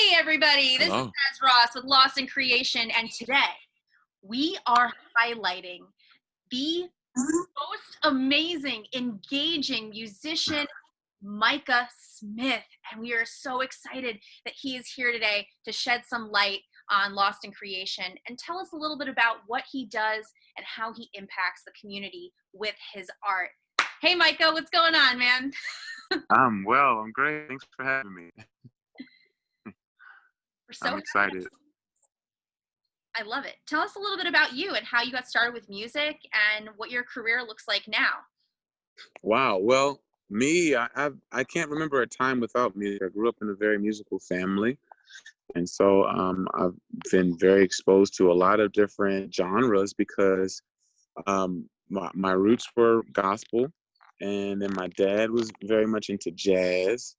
Hey everybody, this is Hello. Naz Ross with Lost in Creation, and today we are highlighting the most amazing, engaging musician, Micah Smith, and we are so excited that he is here today to shed some light on Lost in Creation and tell us a little bit about what he does and how he impacts the community with his art. Hey Micah, what's going on, man? I'm well. I'm great. Thanks for having me. We're so I'm excited. I love it. Tell us a little bit about you and how you got started with music and what your career looks like now. Wow. Well, me, I can't remember a time without music. I grew up in a very musical family, and so I've been very exposed to a lot of different genres because my roots were gospel, and then my dad was very much into jazz.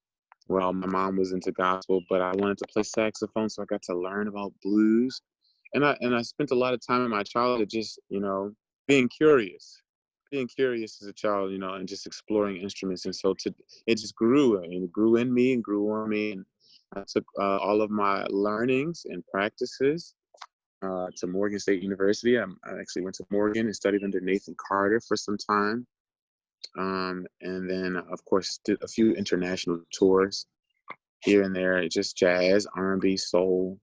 Well, my mom was into gospel, but I wanted to play saxophone, so I got to learn about blues. And I spent a lot of time in my childhood just, being curious as a child, and just exploring instruments. And so it just grew, and it grew in me and grew on me. And I took all of my learnings and practices to Morgan State University. I actually went to Morgan and studied under Nathan Carter for some time. And then, of course, did a few international tours here and there, just jazz, R&B, soul,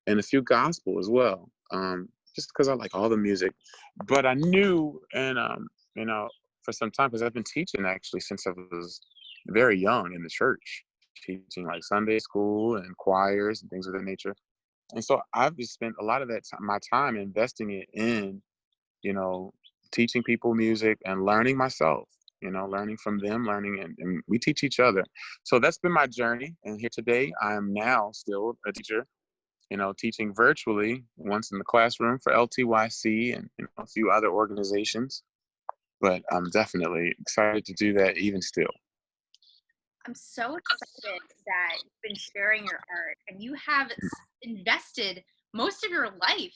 and a few gospel as well, just because I like all the music. But I knew, and for some time, because I've been teaching actually since I was very young in the church, teaching like Sunday school and choirs and things of that nature. And so I've just spent a lot of my time investing it in, teaching people music and learning myself. Learning from them, and we teach each other. So that's been my journey. And here today, I am now still a teacher, teaching virtually once in the classroom for LTYC and a few other organizations. But I'm definitely excited to do that even still. I'm so excited that you've been sharing your art and you have invested most of your life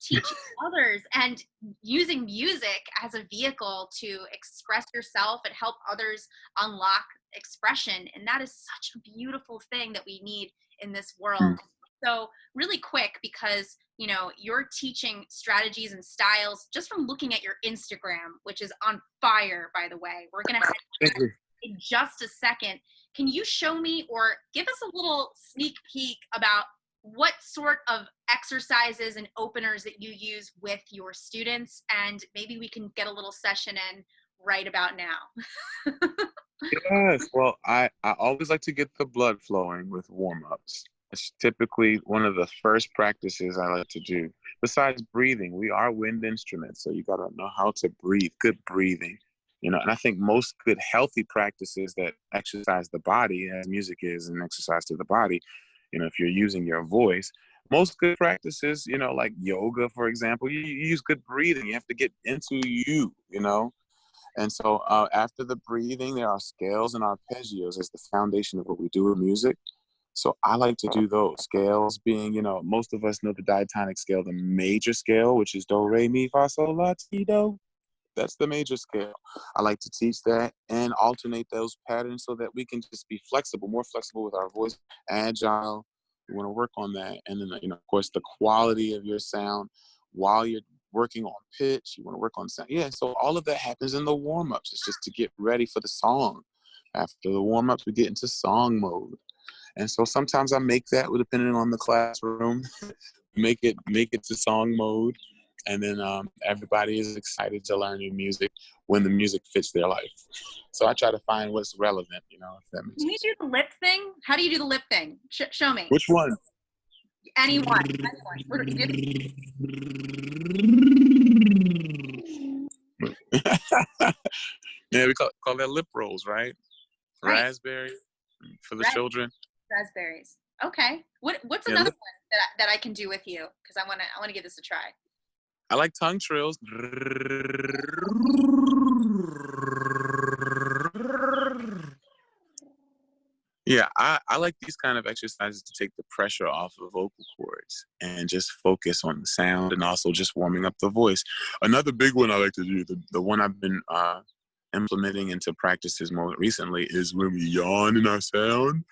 teaching others and using music as a vehicle to express yourself and help others unlock expression. And that is such a beautiful thing that we need in this world. So really quick, because you're teaching strategies and styles just from looking at your Instagram, which is on fire, by the way. We're gonna have in just a second. Can you show me or give us a little sneak peek about what sort of exercises and openers that you use with your students? And maybe we can get a little session in right about now. Yes, well, I always like to get the blood flowing with warm-ups. It's typically one of the first practices I like to do. Besides breathing, we are wind instruments, so you got to know how to breathe, good breathing. And I think most good healthy practices that exercise the body, as music is an exercise to the body, if you're using your voice, most good practices, like yoga, for example, you use good breathing. You have to get into you. And so after the breathing, there are scales and arpeggios as the foundation of what we do with music. So I like to do those scales being, most of us know the diatonic scale, the major scale, which is do, re, mi, fa, sol, la, ti, do. That's the major scale. I like to teach that and alternate those patterns so that we can just be flexible, more flexible with our voice, agile. We want to work on that. And then, of course, the quality of your sound while you're working on pitch. You want to work on sound. Yeah, so all of that happens in the warm-ups. It's just to get ready for the song. After the warm-ups, we get into song mode. And so sometimes I make that, depending on the classroom, make it to song mode. And then everybody is excited to learn new music when the music fits their life. So I try to find what's relevant, if that makes sense. Can you do the lip thing? How do you do the lip thing? Show me. Which one? Anyone. Yeah, we call that lip rolls, right? Right. Raspberry for the children. Raspberries. Okay. What's another one that I can do with you? Because I wanna give this a try. I like tongue trills. Yeah, I like these kind of exercises to take the pressure off of vocal cords and just focus on the sound and also just warming up the voice. Another big one I like to do, the one I've been implementing into practices more recently is when we yawn in our sound.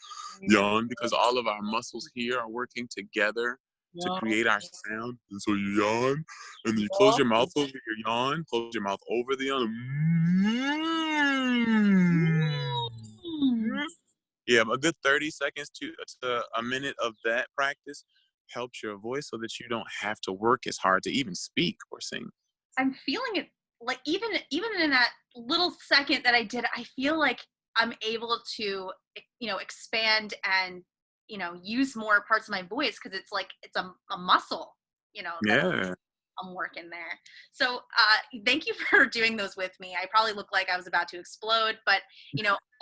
Yawn, because all of our muscles here are working together to create our sound. And so you yawn, and then you close your mouth over your yawn, close your mouth over the yawn. Yeah, a good 30 seconds to a minute of that practice helps your voice so that you don't have to work as hard to even speak or sing. I'm feeling it, like even in that little second that I did, I feel like I'm able to, expand and, use more parts of my voice, because it's like it's a muscle, that Yeah. I'm working there. So thank you for doing those with me. I probably look like I was about to explode, but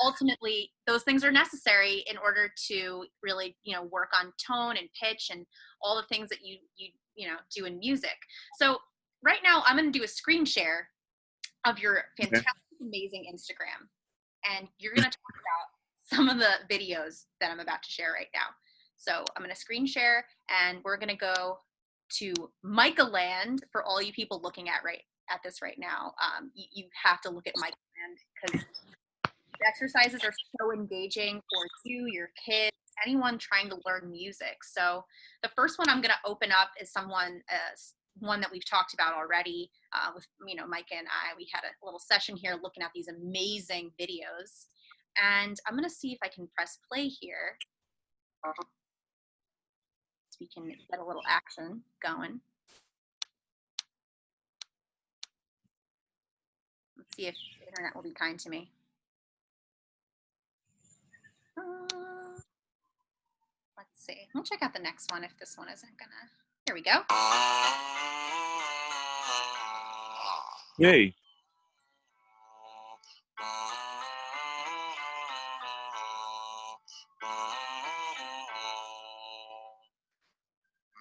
ultimately those things are necessary in order to really, work on tone and pitch and all the things that you do in music. So right now I'm going to do a screen share of your fantastic, amazing Instagram, and you're going to talk about some of the videos that I'm about to share right now. So I'm going to screen share, and we're going to go to Micah Land. For all you people looking at this right now, you have to look at Micah Land, because the exercises are so engaging for you, your kids, anyone trying to learn music. So the first one I'm going to open up is one that we've talked about already with Micah and I. We had a little session here looking at these amazing videos, and I'm going to see if I can press play here so we can get a little action going. Let's see if the internet will be kind to me. Let's see. We'll check out the next one if this one isn't gonna. Here we go. Yay.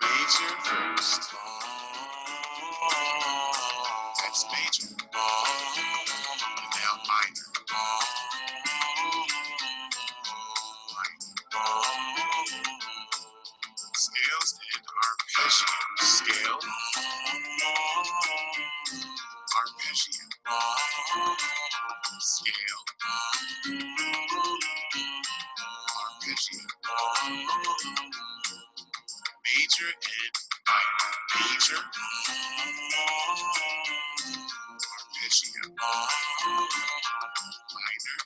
Major first. That's major. And now minor. Scales and arpeggio. Scale. Arpeggio. Scale. Arpeggio. Major and minor. Major. Arpeggio. Minor.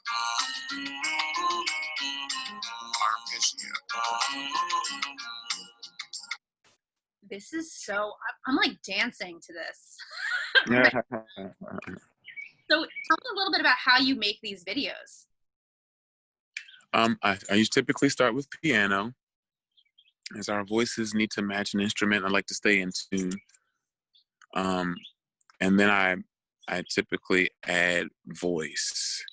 Arpeggio. This is so. I'm like dancing to this. Yeah. So tell me a little bit about how you make these videos. I used to typically start with piano, as our voices need to match an instrument. I like to stay in tune. And then I typically add voice,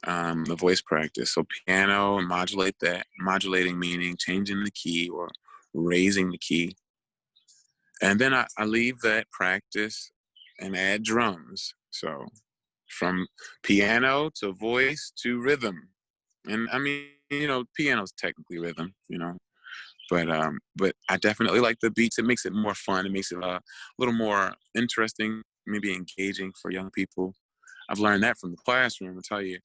the voice practice. So piano, modulate that, modulating meaning changing the key or raising the key. And then I leave that practice and add drums. So from piano to voice to rhythm. And I mean, piano's technically rhythm, but I definitely like the beats. It makes it more fun. It makes it a little more interesting, maybe engaging for young people. I've learned that from the classroom. I'll tell you,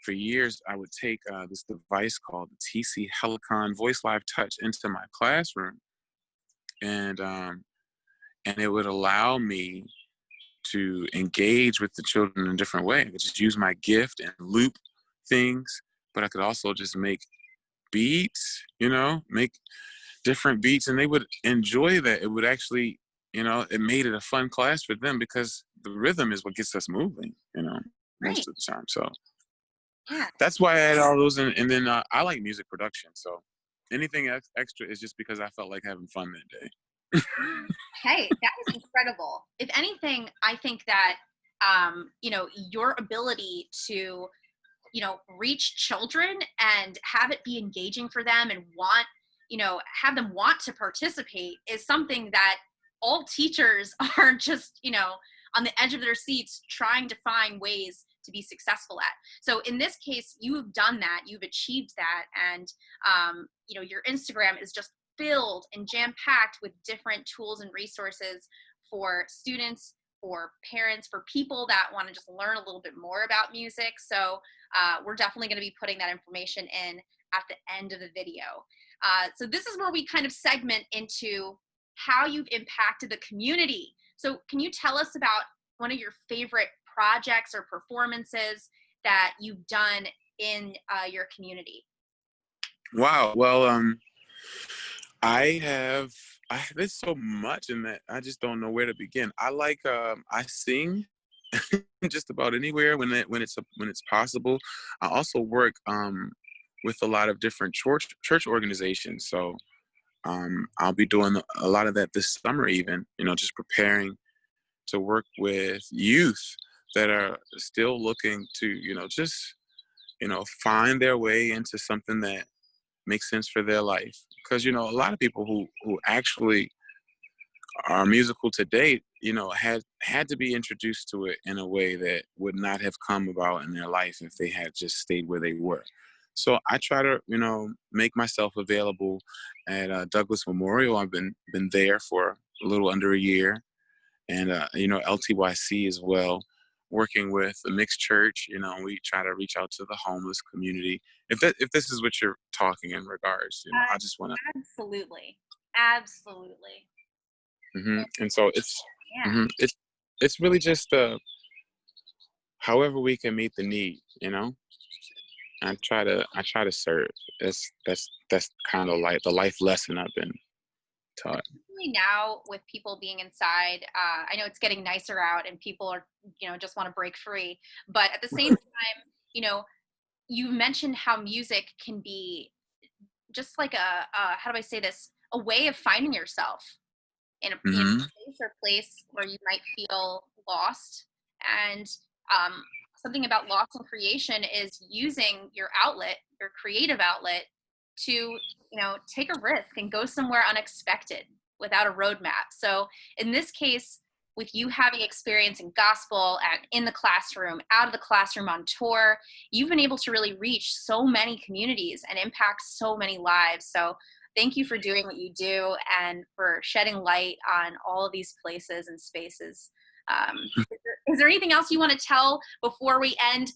for years, I would take this device called the TC Helicon Voice Live Touch into my classroom. And it would allow me to engage with the children in a different way. I could just use my gift and loop things, but I could also just make beats, make different beats, and they would enjoy that. It would actually, it made it a fun class for them, because the rhythm is what gets us moving, most of the time. So Yeah. That's why I had all those. And then I like music production. So anything extra is just because I felt like having fun that day. Hey, that was incredible. If anything, I think that, your ability to, reach children and have it be engaging for them and have them want to participate is something that all teachers are just, on the edge of their seats trying to find ways to be successful at. So in this case, you've done that, you've achieved that. And, your Instagram is just filled and jam-packed with different tools and resources for students for parents, for people that want to just learn a little bit more about music. So we're definitely going to be putting that information in at the end of the video. So this is where we kind of segment into how you've impacted the community. So can you tell us about one of your favorite projects or performances that you've done in your community? Wow. Well, there's so much in that I just don't know where to begin. I sing just about anywhere when it's possible. I also work with a lot of different church organizations. So I'll be doing a lot of that this summer, even, just preparing to work with youth that are still looking to, just, find their way into something that makes sense for their life. Because, a lot of people who actually are musical today, had to be introduced to it in a way that would not have come about in their life if they had just stayed where they were. So I try to, make myself available at Douglas Memorial. I've been there for a little under a year, and LTYC as well, working with the mixed church. We try to reach out to the homeless community. If this is what you're talking in regards, I just want to. Absolutely. And so it's really just however we can meet the need. I try to serve. That's kind of like the life lesson I've been taught. Now, with people being inside, I know it's getting nicer out and people are, just want to break free. But at the same time, you mentioned how music can be just like how do I say this? A way of finding yourself in a space or place where you might feel lost. And something about loss and creation is using your outlet, your creative outlet, to take a risk and go somewhere unexpected without a roadmap. So in this case, with you having experience in gospel and in the classroom, out of the classroom, on tour, you've been able to really reach so many communities and impact so many lives. So thank you for doing what you do and for shedding light on all of these places and spaces. Is there anything else you want to tell before we end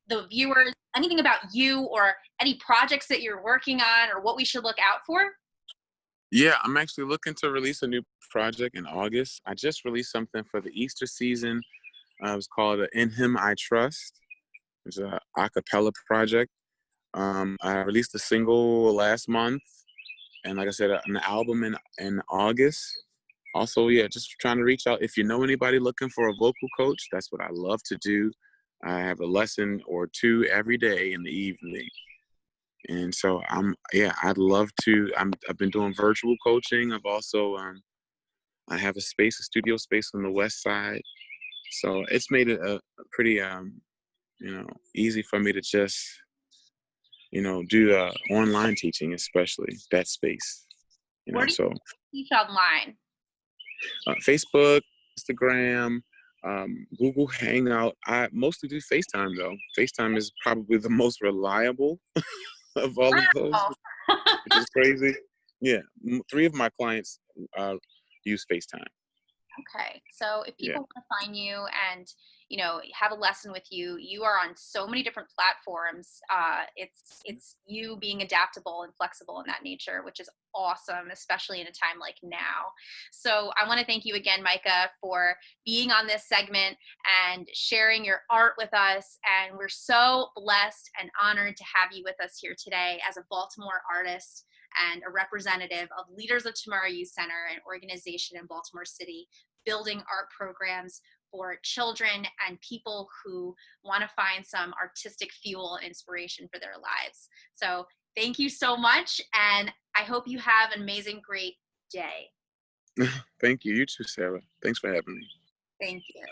the viewers? Anything about you or any projects that you're working on or what we should look out for? Yeah, I'm actually looking to release a new project in August. I just released something for the Easter season. It was called In Him I Trust. It's an a cappella project. I released a single last month, and like I said, an album in August. Also, just trying to reach out. If you know anybody looking for a vocal coach, that's what I love to do. I have a lesson or two every day in the evening. And so I'd love to. I've been doing virtual coaching. I've also, I have a studio space on the west side. So it's made it a pretty, easy for me to just, do online teaching, especially that space. Where do you teach online? Facebook, Instagram, Google Hangout. I mostly do FaceTime though. FaceTime is probably the most reliable of all of those, which is crazy. Yeah, 3 of my clients use FaceTime. Okay, so if people want to find you and have a lesson with you, you are on so many different platforms. It's you being adaptable and flexible in that nature, which is awesome, especially in a time like now. So I want to thank you again, Micah, for being on this segment and sharing your art with us. And we're so blessed and honored to have you with us here today as a Baltimore artist and a representative of Leaders of Tomorrow Youth Center, an organization in Baltimore City, building art programs for children and people who want to find some artistic fuel and inspiration for their lives. So thank you so much, and I hope you have an amazing, great day. Thank you. You too, Sarah. Thanks for having me. Thank you.